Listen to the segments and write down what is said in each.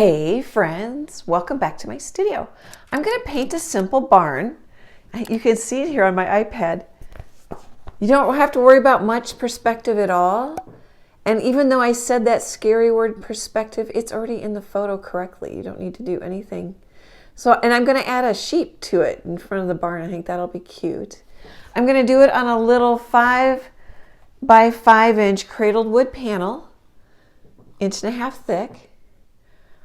Hey friends, welcome back to my studio. I'm going to paint a simple barn. You can see it here on my iPad. You don't have to worry about much perspective at all. And even though I said that scary word perspective, it's already in the photo correctly. You don't need to do anything. And I'm going to add a sheep to it in front of the barn. I think that'll be cute. I'm going to do it on a little 5 by 5 inch cradled wood panel, 1.5 inches thick.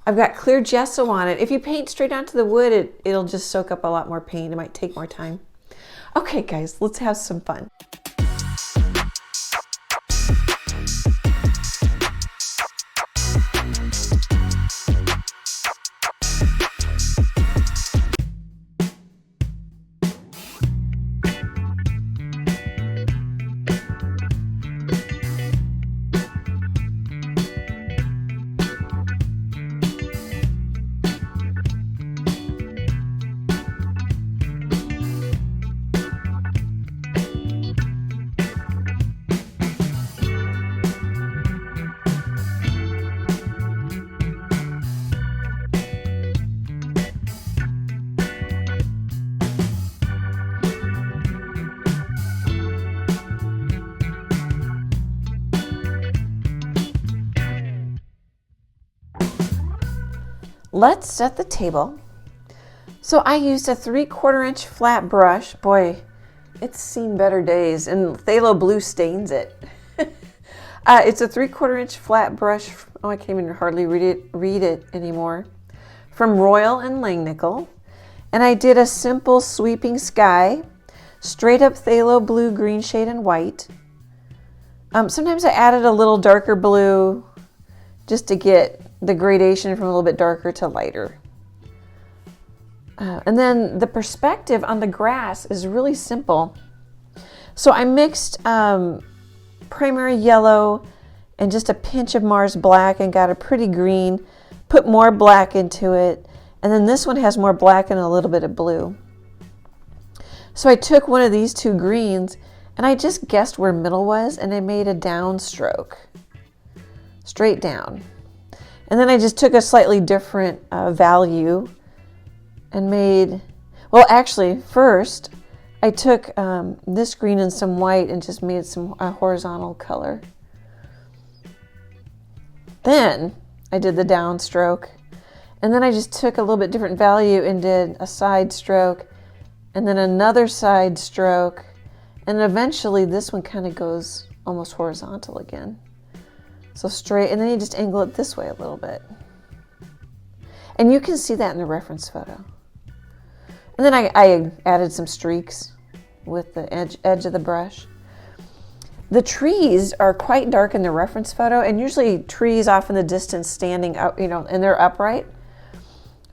I've got clear gesso on it. If you paint straight onto the wood, it'll just soak up a lot more paint. It might take more time. Okay, guys, let's have some fun. Let's set the table. So I used a 3/4 inch flat brush. Boy, it's seen better days, and phthalo blue stains it. It's a 3/4 inch flat brush. Oh, I can't even hardly read it anymore. From Royal and Langnickel. And I did a simple sweeping sky, straight up phthalo blue, green shade, and white. Sometimes I added a little darker blue just to get the gradation from a little bit darker to lighter. And then the perspective on the grass is really simple. So I mixed primary yellow and just a pinch of Mars black and got a pretty green, put more black into it, and then this one has more black and a little bit of blue. So I took one of these two greens and I just guessed where middle was, and I made a down stroke, straight down. And then I just took a slightly different value and made, well, actually, first I took this green and some white and just made some horizontal color. Then I did the down stroke, and then I just took a little bit different value and did a side stroke, and then another side stroke, and eventually this one kind of goes almost horizontal again. So straight, and then you just angle it this way a little bit. And you can see that in the reference photo. And then I added some streaks with the edge of the brush. The trees are quite dark in the reference photo, and usually trees off in the distance standing out, and they're upright,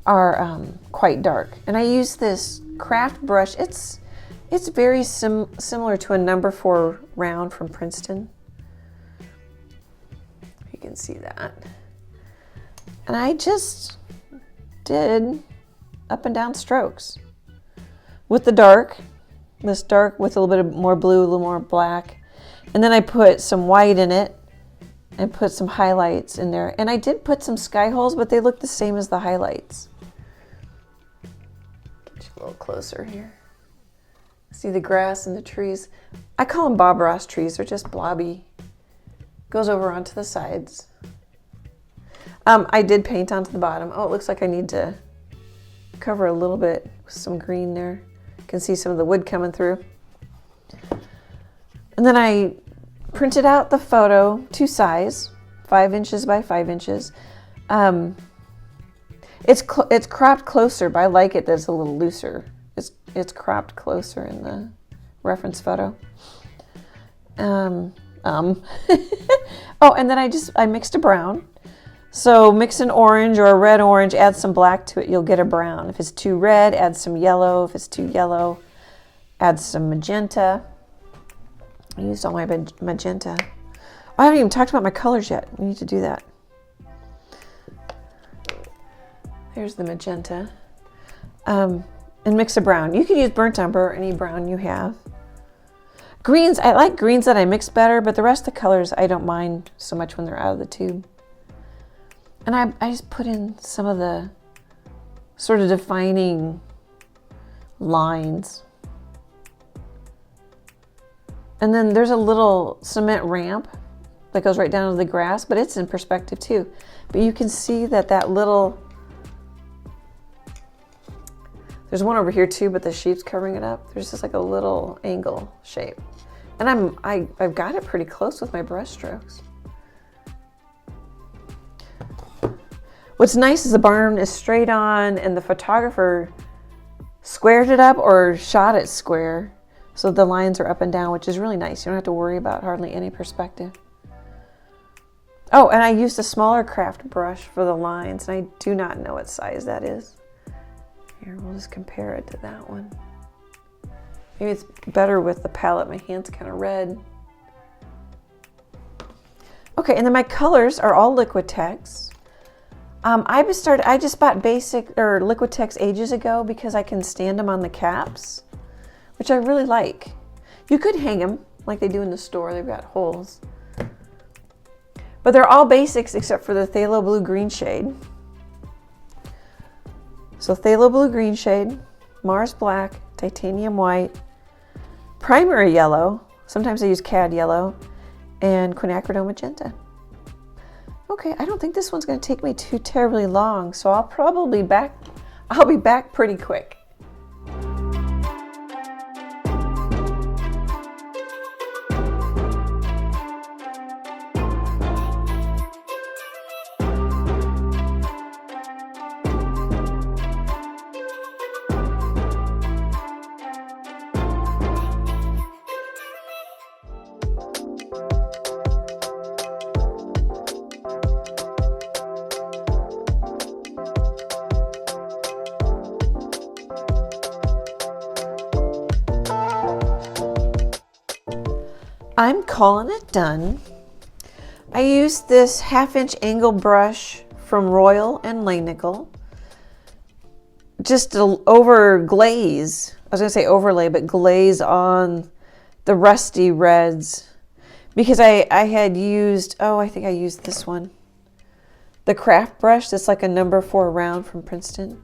are quite dark. And I use this craft brush. It's very similar to a number 4 round from Princeton. You can see that. And I just did up and down strokes with the dark, this dark with a little bit more blue, a little more black. And then I put some white in it and put some highlights in there. And I did put some sky holes, but they look the same as the highlights. Get you a little closer here. See the grass and the trees. I call them Bob Ross trees. They're just blobby. Goes over onto the sides. I did paint onto the bottom. Oh, it looks like I need to cover a little bit with some green there. You can see some of the wood coming through. And then I printed out the photo to size, 5 inches by 5 inches. It's cropped closer, but I like it that it's a little looser. It's cropped closer in the reference photo. Oh, and then I mixed a brown. So mix an orange or a red orange, add some black to it, you'll get a brown. If it's too red, add some yellow. If it's too yellow, add some magenta. I used all my magenta. I haven't even talked about my colors yet. We need to do that. There's the magenta. And mix a brown. You can use burnt umber or any brown you have. Greens, I like greens that I mix better, but the rest of the colors I don't mind so much when they're out of the tube. And I just put in some of the sort of defining lines. And then there's a little cement ramp that goes right down to the grass, but it's in perspective too. But you can see that little, there's one over here too, but the sheep's covering it up. There's just like a little angle shape. And I've got it pretty close with my brush strokes. What's nice is the barn is straight on and the photographer squared it up or shot it square. So the lines are up and down, which is really nice. You don't have to worry about hardly any perspective. Oh, and I used a smaller craft brush for the lines, and I do not know what size that is. Here, we'll just compare it to that one. Maybe it's better with the palette. My hand's kind of red. Okay, and then my colors are all Liquitex. I just bought basic or Liquitex ages ago because I can stand them on the caps, which I really like. You could hang them like they do in the store. They've got holes. But they're all basics except for the Phthalo blue green shade. So Phthalo blue green shade, Mars black, titanium white, primary yellow, sometimes I use cad yellow, and Quinacridone magenta. Okay, I don't think this one's going to take me too terribly long, so I'll be back pretty quick. I'm calling it done. I used this 1/2-inch angle brush from Royal and Langnickel just to glaze. I was going to say overlay, but glaze on the rusty reds because I had used, I think I used this one, the craft brush that's like a number 4 round from Princeton,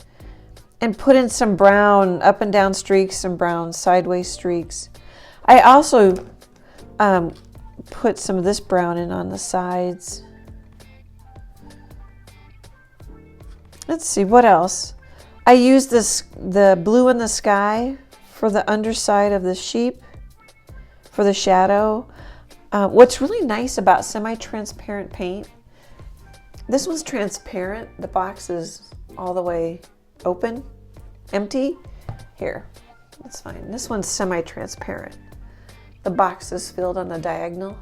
and put in some brown up and down streaks, some brown sideways streaks. I also put some of this brown in on the sides. Let's see, what else? I used the blue in the sky for the underside of the sheep for the shadow. What's really nice about semi-transparent paint, this one's transparent. The box is all the way open, empty. Here, that's fine. This one's semi-transparent. The box is filled on the diagonal.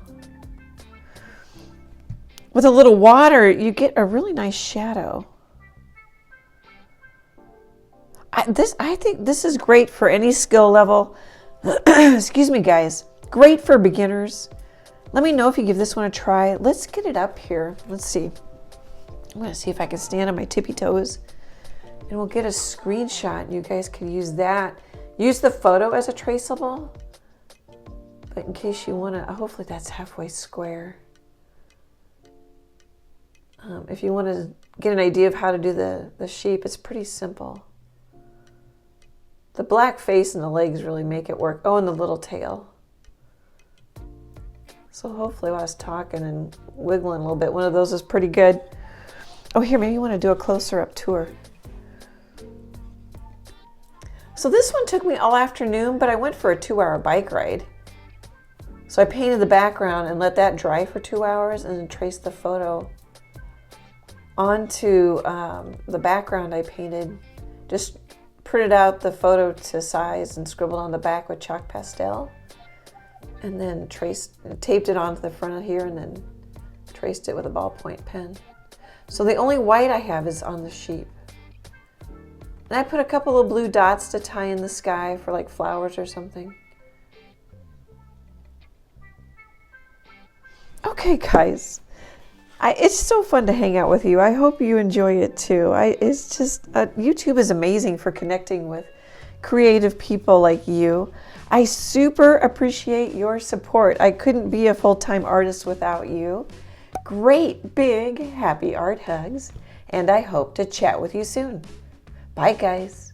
With a little water, you get a really nice shadow. I think this is great for any skill level. Excuse me, guys. Great for beginners. Let me know if you give this one a try. Let's get it up here. Let's see. I'm going to see if I can stand on my tippy toes. And we'll get a screenshot. You guys can use that. Use the photo as a traceable. But in case you want to, hopefully that's halfway square. If you want to get an idea of how to do the sheep, it's pretty simple. The black face and the legs really make it work. Oh, and the little tail. So hopefully while I was talking and wiggling a little bit, one of those is pretty good. Oh, here, maybe you want to do a closer up tour. So this one took me all afternoon, but I went for a 2-hour bike ride. So I painted the background and let that dry for 2 hours and then traced the photo onto the background I painted. Just printed out the photo to size and scribbled on the back with chalk pastel. And then taped it onto the front of here and then traced it with a ballpoint pen. So the only white I have is on the sheep. And I put a couple of blue dots to tie in the sky for like flowers or something. Okay, guys, it's so fun to hang out with you. I hope you enjoy it too. It's just, YouTube is amazing for connecting with creative people like you. I super appreciate your support. I couldn't be a full-time artist without you. Great big happy art hugs, and I hope to chat with you soon. Bye guys.